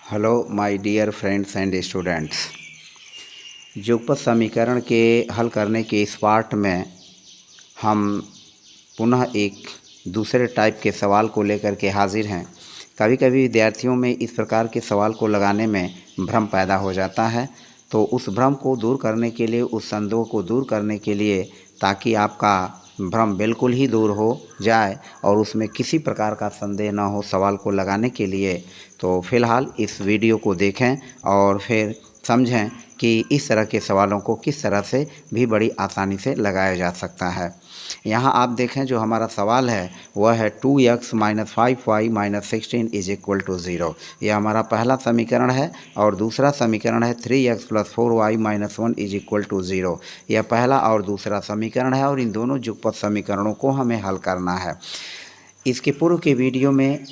Hello my dear friends and students. युगपत समीकरण के हल करने के इस पार्ट में हम पुनः एक दूसरे टाइप के सवाल को लेकर के हाजिर हैं। कभी कभी विद्यार्थियों में इस प्रकार के सवाल को लगाने में भ्रम पैदा हो जाता है, तो उस भ्रम को दूर करने के लिए, उस संदेह को दूर करने के लिए, ताकि आपका भ्रम बिल्कुल ही दूर हो जाए और उसमें किसी प्रकार का संदेह ना हो सवाल को लगाने के लिए, तो फ़िलहाल इस वीडियो को देखें और फिर समझें कि इस तरह के सवालों को किस तरह से भी बड़ी आसानी से लगाया जा सकता है। यहाँ आप देखें, जो हमारा सवाल है वह है 2x - 5y - 16 = 0। यह हमारा पहला समीकरण है और दूसरा समीकरण है 3x + 4y - 1 = 0। यह पहला और दूसरा समीकरण है और इन दोनों युगपत समीकरणों को हमें हल करना है। इसके पूर्व के वीडियो में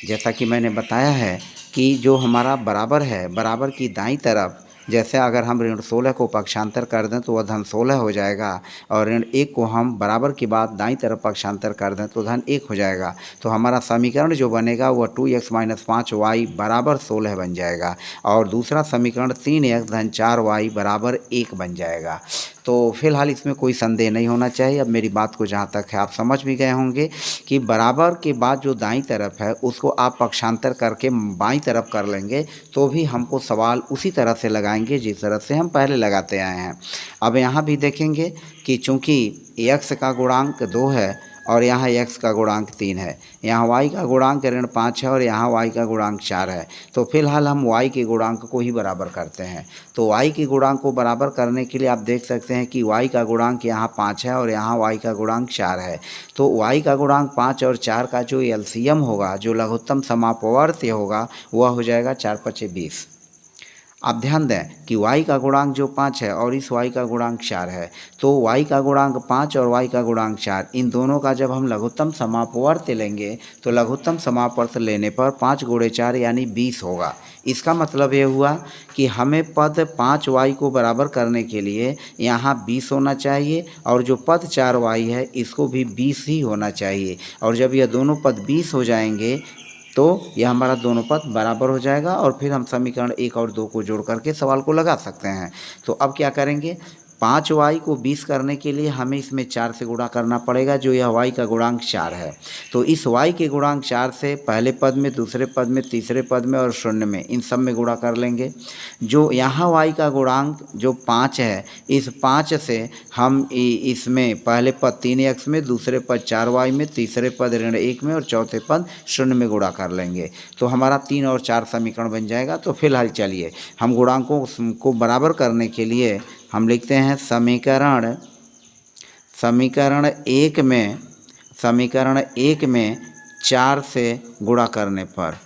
जैसा कि मैंने बताया है कि जो हमारा बराबर है, बराबर की दाईं तरफ, जैसे अगर हम ऋण 16 को पक्षांतर कर दें तो वह धन 16 हो जाएगा और ऋण 1 को हम बराबर के बाद दाईं तरफ पक्षांतर कर दें तो धन 1 हो जाएगा। तो हमारा समीकरण जो बनेगा वह 2x - 5y = 16 बन जाएगा और दूसरा समीकरण 3x - 4y = 1 बन जाएगा। तो फिलहाल इसमें कोई संदेह नहीं होना चाहिए। अब मेरी बात को जहाँ तक है आप समझ भी गए होंगे कि बराबर के बाद जो दाईं तरफ है उसको आप पक्षांतर करके बाईं तरफ कर लेंगे तो भी हमको सवाल उसी तरह से लगाएंगे जिस तरह से हम पहले लगाते आए हैं। अब यहाँ भी देखेंगे कि चूँकि x का गुणांक 2 है और यहाँ x का गुणांक 3 है, यहाँ y का गुणांक ऋण 5 है और यहाँ y का गुणांक 4 है, तो फिलहाल हम y के गुणांक को ही बराबर करते हैं। तो y के गुणांक को बराबर करने के लिए आप देख सकते हैं कि y का गुणांक यहाँ 5 है और यहाँ y का गुणांक 4 है। तो y का गुणांक 5 और 4 का जो एलसीएम होगा, जो लघुत्तम समापवर्ती होगा, वह हो जाएगा 4 × 5 = 20। आप ध्यान दें कि y का गुणांक जो 5 है और इस y का गुणांक 4 है, तो y का गुणांक 5 और y का गुणांक 4, इन दोनों का जब हम लघुत्तम समापवर्ती लेंगे तो लघुत्तम समापवर्ती लेने पर 5 × 4 यानी 20 होगा। इसका मतलब ये हुआ कि हमें पद 5y को बराबर करने के लिए यहाँ 20 होना चाहिए और जो पद 4y है इसको भी 20 ही होना चाहिए। और जब यह दोनों पद 20 हो जाएंगे तो यह हमारा दोनों पद बराबर हो जाएगा और फिर हम समीकरण 1 और 2 को जोड़ करके सवाल को लगा सकते हैं। तो अब क्या करेंगे, 5y को 20 करने के लिए हमें इसमें 4 से गुणा करना पड़ेगा, जो यह y का गुणांक 4 है। तो इस y के गुणांक 4 से पहले पद में, दूसरे पद में, तीसरे पद में और शून्य में, इन सब में गुणा कर लेंगे। जो यहाँ y का गुणांक जो 5 है, इस 5 से हम इसमें पहले पद 3x में, दूसरे पद 4y में, तीसरे पद ऋण 1 में और चौथे पद शून्य में गुणा कर लेंगे। तो हमारा 3 और 4 समीकरण बन जाएगा। तो फिलहाल चलिए हम गुणांकों को बराबर करने के लिए हम लिखते हैं समीकरण 1 में 4 से गुणा करने पर,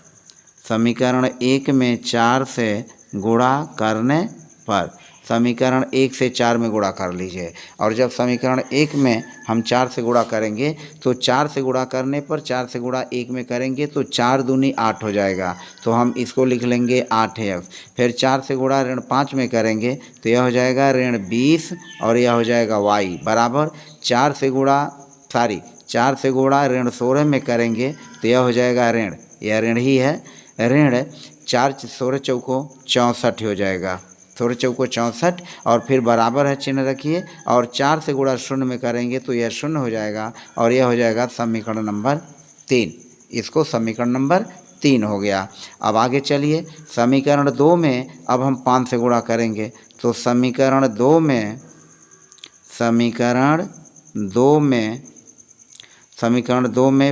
समीकरण 1 में 4 से गुणा करने पर, समीकरण 1 से 4 में गुणा कर लीजिए। और जब समीकरण 1 में हम 4 से गुणा करेंगे तो 4 से गुणा करने पर 4 से गुणा 1 में करेंगे तो 4 दूनी 8 हो जाएगा, तो हम इसको लिख लेंगे 8x। फिर 4 से गुणा ऋण 5 में करेंगे तो यह हो जाएगा ऋण 20 और यह हो जाएगा y बराबर 4 से गुणा ऋण 16 में करेंगे तो यह हो जाएगा ऋण, यह ऋण ही है, ऋण 4 × 16 = 64 हो जाएगा, 16 × 64 और फिर बराबर है चिन्ह रखिए और 4 से गुणा शून्य में करेंगे तो यह 0 हो जाएगा और यह हो जाएगा समीकरण नंबर 3। इसको समीकरण नंबर 3 हो गया। अब आगे चलिए, समीकरण 2 में अब हम 5 से गुणा करेंगे तो समीकरण 2 में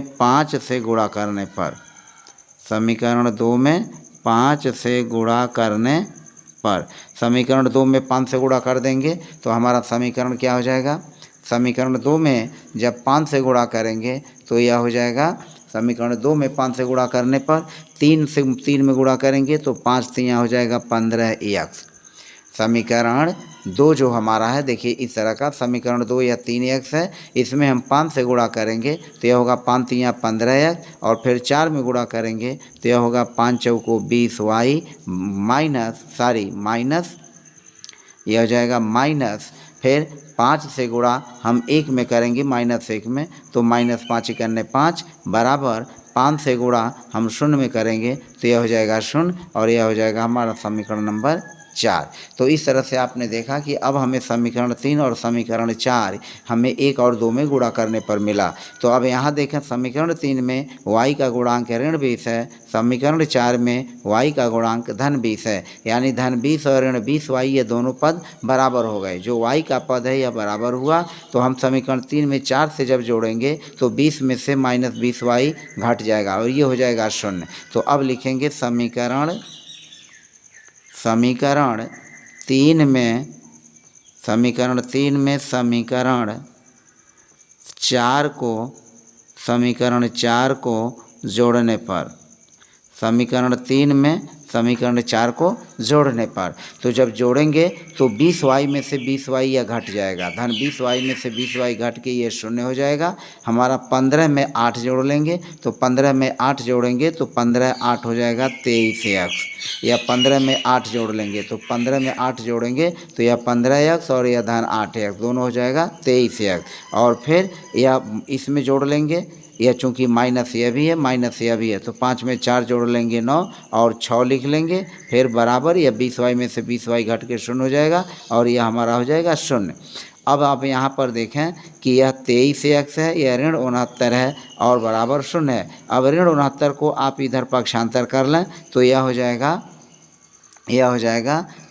5 से गुणा करने पर, समीकरण 2 में 5 से गुणा करने पर, समीकरण 2 में 5 से गुणा कर देंगे तो हमारा समीकरण क्या हो जाएगा, समीकरण 2 में जब 5 से गुणा करेंगे तो यह हो जाएगा, समीकरण 2 में 5 से गुणा करने पर 3 से 3 में गुणा करेंगे तो 5 3 हो जाएगा 15x। समीकरण 2 जो हमारा है, देखिए इस तरह का समीकरण 2 या 3x है, इसमें हम 5 से गुणा करेंगे तो यह होगा 5 3 15x और फिर 4 में गुणा करेंगे तो यह होगा 5 चौको 20y माइनस, यह हो जाएगा माइनस, फिर 5 से गुणा हम 1 में करेंगे -1 में तो -5 × 5 बराबर 5 से गुणा हम शून्य में करेंगे तो यह हो जाएगा शून्य और यह हो जाएगा हमारा समीकरण नंबर 4। तो इस तरह से आपने देखा कि अब हमें समीकरण 3 और समीकरण 4 हमें 1 और 2 में गुणा करने पर मिला। तो अब यहाँ देखें समीकरण 3 में y का गुणांक ऋण 20 है, समीकरण 4 में y का गुणांक धन 20 है, यानी धन 20 और ऋण 20y ये दोनों पद बराबर हो गए। जो y का पद है यह बराबर हुआ, तो हम समीकरण 3 में 4 से जब जोड़ेंगे तो 20 में से माइनस 20y घट जाएगा और ये हो जाएगा शून्य। तो अब लिखेंगे समीकरण 3 में समीकरण 4 को जोड़ने पर समीकरण 4 को जोड़ने पर तो जब जोड़ेंगे तो 20y में से 20y यह घट जाएगा, धन 20y में से 20y घट के ये शून्य हो जाएगा। हमारा 15 में 8 जोड़ लेंगे तो 15 में 8 जोड़ेंगे तो 15 8 हो जाएगा 23x, या 15 में 8 जोड़ लेंगे तो 15 में 8 जोड़ेंगे तो यह 15x और यह धन 8x दोनों हो जाएगा 23x। और फिर यह इसमें जोड़ लेंगे, यह चूँकि माइनस यह भी है माइनस यह भी है तो 5 में 4 जोड़ लेंगे 9 और 6 लिख लेंगे, फिर बराबर यह 20y में से 20y घट के शून्य हो जाएगा और यह हमारा हो जाएगा शून्य। अब आप यहाँ पर देखें कि यह 23x है, यह ऋण 69 है और बराबर शून्य है। अब ऋण 69 को आप इधर पक्षांतर कर लें तो यह हो जाएगा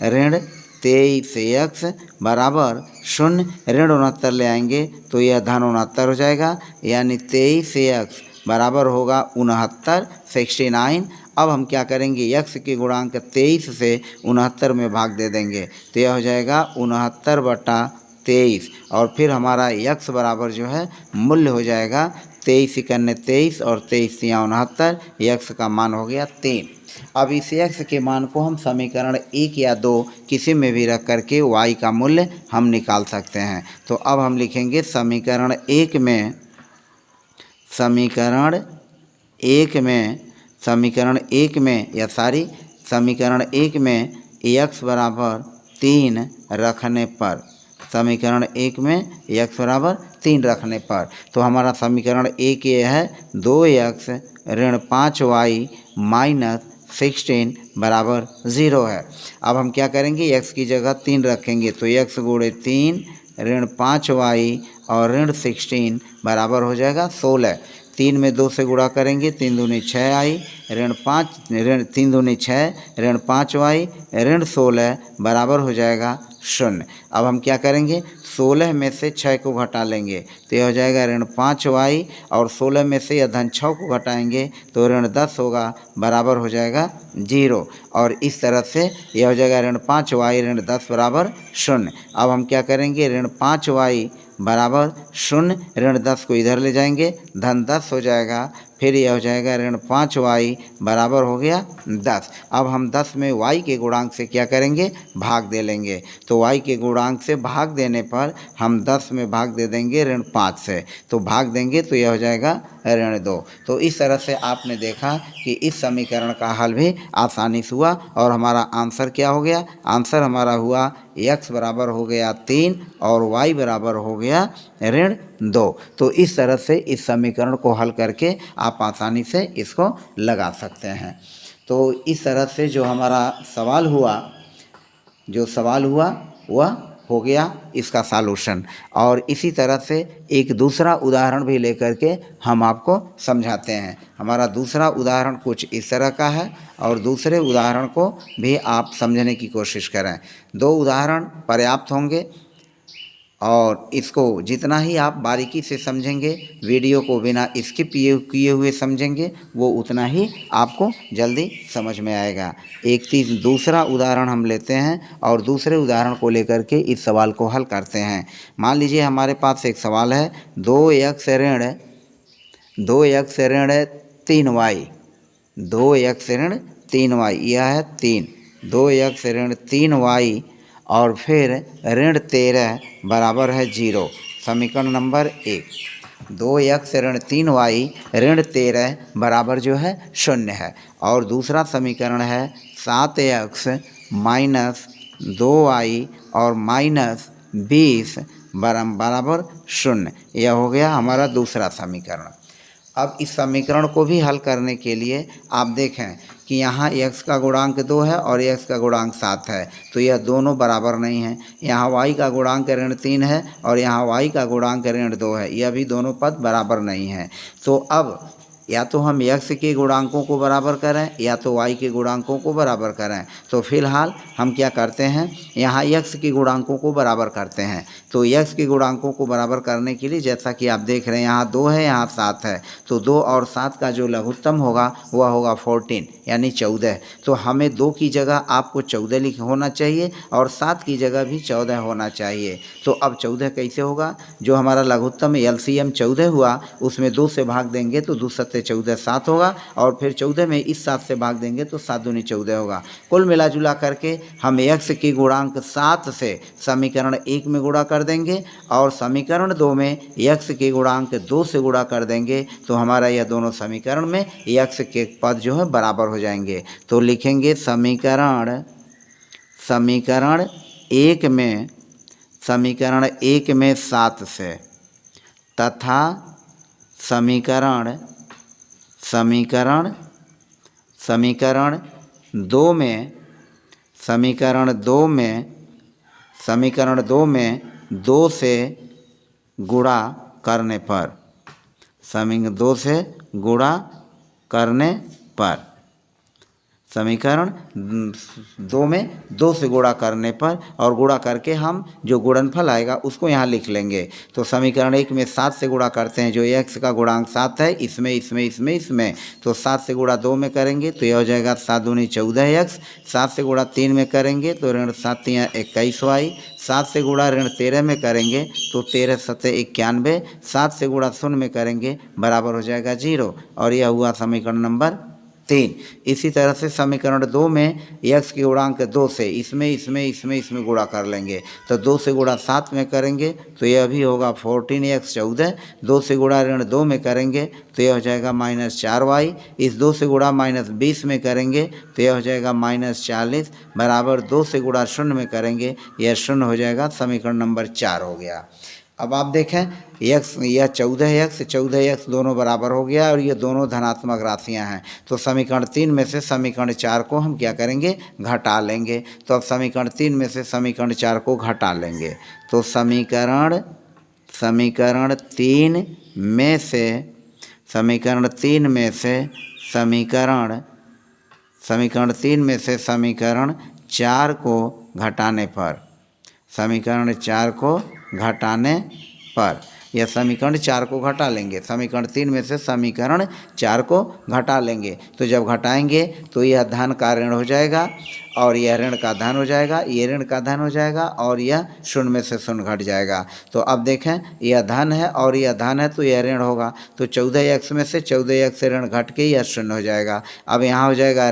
ऋण 23x बराबर शून्य, ऋण 69 ले आएंगे तो यह धन 69 हो जाएगा, यानी 23x बराबर होगा 69 69। अब हम क्या करेंगे, x के गुणांक 23 से 69 में भाग दे देंगे तो यह हो जाएगा 69/23 और फिर हमारा x बराबर जो है मूल्य हो जाएगा 23 × 23 और 23 × 69, x का मान हो गया 3। अब इस x के मान को हम समीकरण 1 या 2 किसी में भी रख करके y का मूल्य हम निकाल सकते हैं। तो अब हम लिखेंगे समीकरण 1 में x बराबर 3 रखने पर तो हमारा समीकरण 1 ये है 2x ऋण 5y माइनस 16 बराबर 0 है। अब हम क्या करेंगे, x की जगह 3 रखेंगे तो x गुणे 3 ऋण 5y और ऋण 16 बराबर हो जाएगा 16। 3 में 2 से गुणा करेंगे 3 दूनी 6y ऋण 5y ऋण 16 बराबर हो जाएगा 0। अब हम क्या करेंगे, 16 में से 6 को घटा लेंगे तो यह हो जाएगा ऋण 5y और 16 में से यह धन 6 को घटाएंगे तो ऋण 10 होगा बराबर हो जाएगा 0 और इस तरह से यह हो जाएगा ऋण 5y ऋण 10 बराबर 0। अब हम क्या करेंगे, ऋण 5y बराबर 0, ऋण 10 को इधर ले जाएंगे धन 10 हो जाएगा, फिर यह हो जाएगा ऋण 5y बराबर हो गया 10। अब हम 10 में y के गुणांक से क्या करेंगे, भाग दे लेंगे तो y के गुणांक से भाग देने पर हम 10 में भाग दे देंगे ऋण 5 से, तो भाग देंगे तो यह हो जाएगा ऋण 2। तो इस तरह से आपने देखा कि इस समीकरण का हल भी आसानी से हुआ और हमारा आंसर क्या हो गया, आंसर हमारा हुआ x बराबर हो गया 3 और y बराबर हो गया ऋण 2। तो इस तरह से इस समीकरण को हल करके आप आसानी से इसको लगा सकते हैं। तो इस तरह से जो हमारा सवाल हुआ वह हो गया इसका सॉल्यूशन। और इसी तरह से एक दूसरा उदाहरण भी लेकर के हम आपको समझाते हैं। हमारा दूसरा उदाहरण कुछ इस तरह का है और दूसरे उदाहरण को भी आप समझने की कोशिश करें। 2 उदाहरण पर्याप्त होंगे और इसको जितना ही आप बारीकी से समझेंगे, वीडियो को बिना स्किप किए हुए समझेंगे, वो उतना ही आपको जल्दी समझ में आएगा। एक चीज़ दूसरा उदाहरण हम लेते हैं और दूसरे उदाहरण को लेकर के इस सवाल को हल करते हैं। मान लीजिए हमारे पास एक सवाल है 2x ऋण 3y 2x ऋण 3y, यह है 3 2x ऋण 3y और फिर ऋण 13 बराबर है 0। समीकरण नंबर 1 2x ऋण 3y ऋण 13 बराबर जो है 0 है। और दूसरा समीकरण है 7x माइनस 2y और माइनस 20 बराबर 0। यह हो गया हमारा दूसरा समीकरण। अब इस समीकरण को भी हल करने के लिए आप देखें कि यहाँ x का गुणांक 2 है और x का गुणांक 7 है, तो यह दोनों बराबर नहीं हैं। यहाँ y का गुणांक ऋण 3 है और यहाँ y का गुणांक ऋण 2 है, यह भी दोनों पद बराबर नहीं हैं। तो अब या तो हम x के गुणांकों को बराबर करें या तो y के गुणांकों को बराबर करें। तो फिलहाल हम क्या करते हैं, यहाँ x के गुणांकों को बराबर करते हैं। तो x के गुणांकों को बराबर करने के लिए जैसा कि आप देख रहे हैं यहाँ 2 है यहाँ 7 है, तो 2 और 7 का जो लघुत्तम होगा वह होगा 14 यानी 14। तो हमें 2 की जगह आपको 14 लिख होना चाहिए और 7 की जगह भी 14 होना चाहिए। तो अब 14 कैसे होगा, जो हमारा लघुत्तम LCM 14 हुआ उसमें 2 से भाग देंगे तो 2 7 14 7 होगा और फिर 14 में इस 7 से भाग देंगे तो 7 दूनी 14 होगा। कुल मिला जुला करके हम x के गुणांक 7 से समीकरण 1 में गुणा कर देंगे और समीकरण 2 में x के गुणांक 2 से गुणा कर देंगे, तो हमारा यह दोनों समीकरण में x के पद जो है बराबर हो जाएंगे। तो लिखेंगे समीकरण 1 में 7 से तथा समीकरण 2 में 2 से गुणा करने पर समीकरण 2 से गुणा करने पर समीकरण 2 में 2 से गुणा करने पर और गुणा करके हम जो गुणनफल आएगा उसको यहाँ लिख लेंगे। तो समीकरण 1 में 7 से गुणा करते हैं, जो x का गुणांक 7 है इसमें तो 7 से गुणा 2 में करेंगे तो यह हो जाएगा 7 दूनी 14x। 7 से गुणा 3 में करेंगे तो ऋण 7 या 21y। 7 से गुणा ऋण 13 में करेंगे तो 13 7 91। 7 से गुणा 0 में करेंगे बराबर हो जाएगा 0 और यह हुआ समीकरण नंबर 3। इसी तरह से समीकरण 2 में x के गुणांक 2 से इसमें गुणा कर लेंगे तो 2 से गुणा 7 में करेंगे तो यह भी होगा 14x 14। 2 से गुणा ऋण 2 में करेंगे तो यह हो जाएगा -4y। इस 2 से गुणा -20 में करेंगे तो यह हो जाएगा -40 बराबर 2 से गुणा 0 में करेंगे यह 0 हो जाएगा। समीकरण नंबर 4 हो गया। अब आप देखें x यह 14x दोनों बराबर हो गया और ये दोनों धनात्मक राशियां हैं। तो समीकरण 3 में से समीकरण 4 को हम क्या करेंगे, घटा लेंगे। तो अब समीकरण 3 में से समीकरण 4 को घटा लेंगे तो समीकरण 3 में से समीकरण 4 को घटाने पर यह समीकरण 4 को घटा लेंगे। समीकरण 3 में से समीकरण 4 को घटा लेंगे तो जब घटाएंगे तो यह धन का ऋण हो जाएगा और यह ऋण का धन हो जाएगा, ये ऋण का धन हो जाएगा और यह 0 में से 0 घट जाएगा। तो अब देखें यह धन है और यह धन है तो यह ऋण होगा, तो 14x में से 14x से ऋण घट के यह 0 हो जाएगा। अब यहाँ हो जाएगा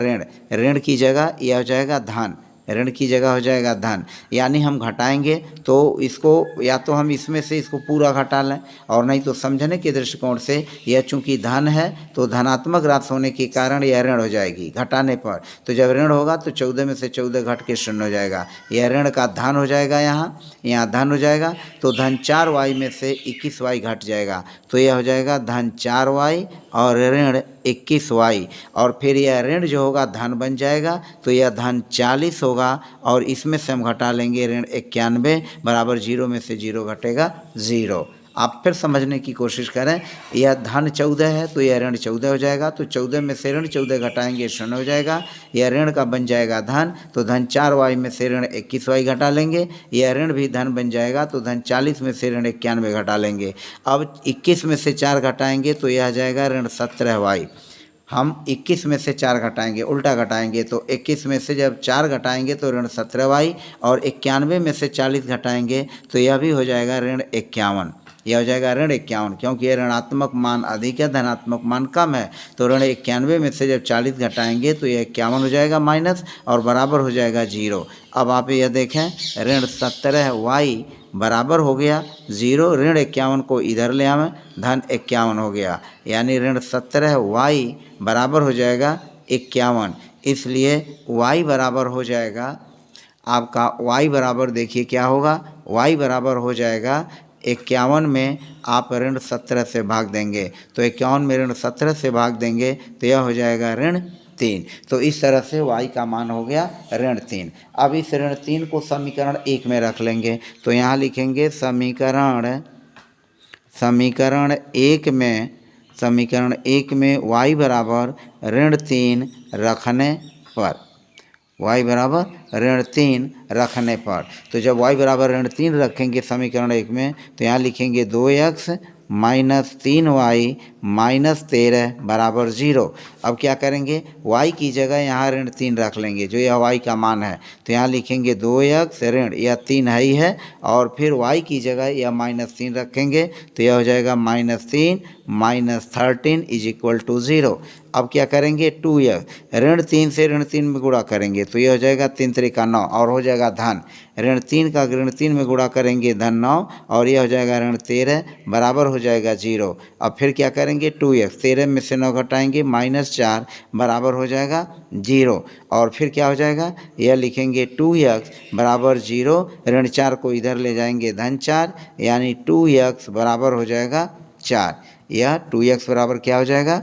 ऋण की जगह यह हो जाएगा धन, ऋण की जगह हो जाएगा धन। यानी हम घटाएंगे तो इसको या तो हम इसमें से इसको पूरा घटा लें और नहीं तो समझने के दृष्टिकोण से यह चूंकि धन है तो धनात्मक राशि होने के कारण यह ऋण हो जाएगी घटाने पर। तो जब ऋण होगा तो 14 में से 14 घट के 0 हो जाएगा, यह ऋण का धन हो जाएगा। यहाँ धन हो जाएगा तो धन 4y में से 21y घट जाएगा तो यह हो जाएगा धन 4y और ऋण 21y और फिर यह ऋण जो होगा धन बन जाएगा तो यह धन 40 होगा और इसमें से हम घटा लेंगे ऋण 91 बराबर 0 में से 0 घटेगा 0। आप फिर समझने की कोशिश करें, यह धन 14 है तो यह ऋण 14 हो जाएगा, तो 14 में से ऋण 14 घटाएंगे 0 हो जाएगा, यह ऋण का बन जाएगा धन, तो धन 4y में से ऋण 21y घटा लेंगे, यह ऋण भी धन बन जाएगा तो धन 40 में से ऋण 91 घटा लेंगे। अब 21 में से 4 घटाएंगे तो यह आ जाएगा ऋण 17y। हम 21 में से 4 घटाएंगे, उल्टा घटाएंगे तो 21 में से जब 4 घटाएंगे तो ऋण 17y और 91 में से 40 घटाएंगे तो यह भी हो जाएगा ऋण 51। यह हो जाएगा ऋण 51 क्योंकि यह ऋणात्मक मान अधिक है, धनात्मक मान कम है। तो ऋण 91 में से जब 40 घटाएंगे तो यह 51 हो जाएगा माइनस और बराबर हो जाएगा 0। अब आप यह देखें ऋण 17y बराबर हो गया 0, ऋण 51 को इधर ले आवें, धन 51 हो गया, यानी ऋण 17y बराबर हो जाएगा 51। इसलिए y बराबर हो जाएगा आपका, y बराबर देखिए क्या होगा, y बराबर हो जाएगा 51 में आप ऋण 17 से भाग देंगे, तो 51 में ऋण 17 से भाग देंगे तो यह हो जाएगा ऋण 3। तो इस तरह से y का मान हो गया ऋण 3। अब इस ऋण 3 को समीकरण 1 में रख लेंगे, तो यहाँ लिखेंगे समीकरण 1 में y बराबर ऋण 3 रखने पर, y बराबर ऋण 3 रखने पर, तो जब y बराबर ऋण 3 रखेंगे समीकरण 1 में, तो यहाँ लिखेंगे 2x माइनस 3y माइनस 13 बराबर 0। अब क्या करेंगे, y की जगह यहाँ ऋण 3 रख लेंगे, जो यह y का मान है, तो यहाँ लिखेंगे 2x ऋण यह 3 है ही है, और फिर y की जगह यह माइनस 3 रखेंगे, तो यह हो जाएगा -3 माइनस 13 इज इक्वल टू 0। अब क्या करेंगे, 2x ऋण 3 से ऋण 3 में गुणा करेंगे, तो यह हो जाएगा 3 त्रिका 9 और हो जाएगा धन। ऋण 3 का ऋण 3 में गुणा करेंगे धन 9 और यह हो जाएगा ऋण 13 बराबर हो जाएगा 0। अब फिर क्या करेंगे, 2x 13 में से 9 घटाएंगे -4 बराबर हो जाएगा 0। और फिर क्या हो जाएगा, यह लिखेंगे 2x बराबर 0, ऋण 4 को इधर ले जाएंगे धन 4, यानी 2x बराबर हो जाएगा 4। यह 2x बराबर क्या हो जाएगा,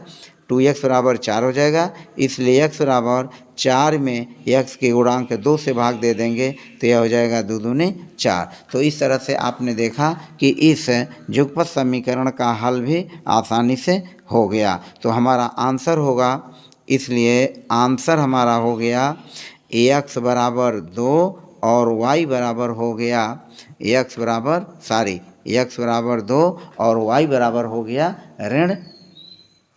2x बराबर 4 हो जाएगा, इसलिए x बराबर 4 में x के गुणांक 2 से भाग दे देंगे, तो यह हो जाएगा 2 दूनी 4। तो इस तरह से आपने देखा कि इस युगपत समीकरण का हल भी आसानी से हो गया। तो हमारा आंसर होगा, इसलिए आंसर हमारा हो गया x बराबर 2 और y बराबर हो गया x बराबर 2 और y बराबर हो गया ऋण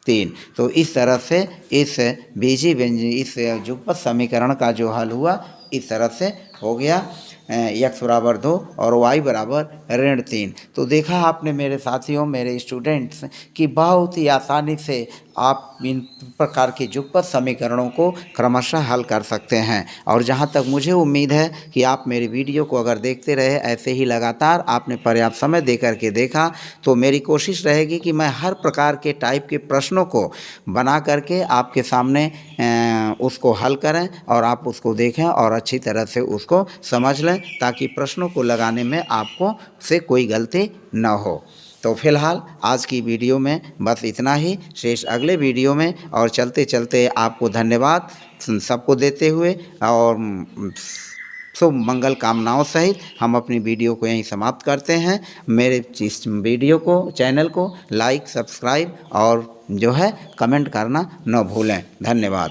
3। तो इस तरह से इस बीजी व्यंजन इस युगपत समीकरण का जो हल हुआ इस तरह से हो गया x बराबर 2 और y बराबर ऋण 3। तो देखा आपने मेरे साथियों, मेरे स्टूडेंट्स, कि बहुत ही आसानी से आप इन प्रकार के युगपत समीकरणों को क्रमशः हल कर सकते हैं। और जहाँ तक मुझे उम्मीद है कि आप मेरी वीडियो को अगर देखते रहे ऐसे ही लगातार आपने पर्याप्त समय दे करके देखा, तो मेरी कोशिश रहेगी कि मैं हर प्रकार के टाइप के प्रश्नों को बना करके आपके सामने उसको हल करें और आप उसको देखें और अच्छी तरह से उसको समझ लें, ताकि प्रश्नों को लगाने में आपको से कोई गलती न हो। तो फिलहाल आज की वीडियो में बस इतना ही। शेष अगले वीडियो में और चलते चलते आपको धन्यवाद सबको देते हुए और शुभ मंगल कामनाओं सहित हम अपनी वीडियो को यहीं समाप्त करते हैं। मेरे इस वीडियो को, चैनल को लाइक, सब्सक्राइब और जो है कमेंट करना न भूलें। धन्यवाद।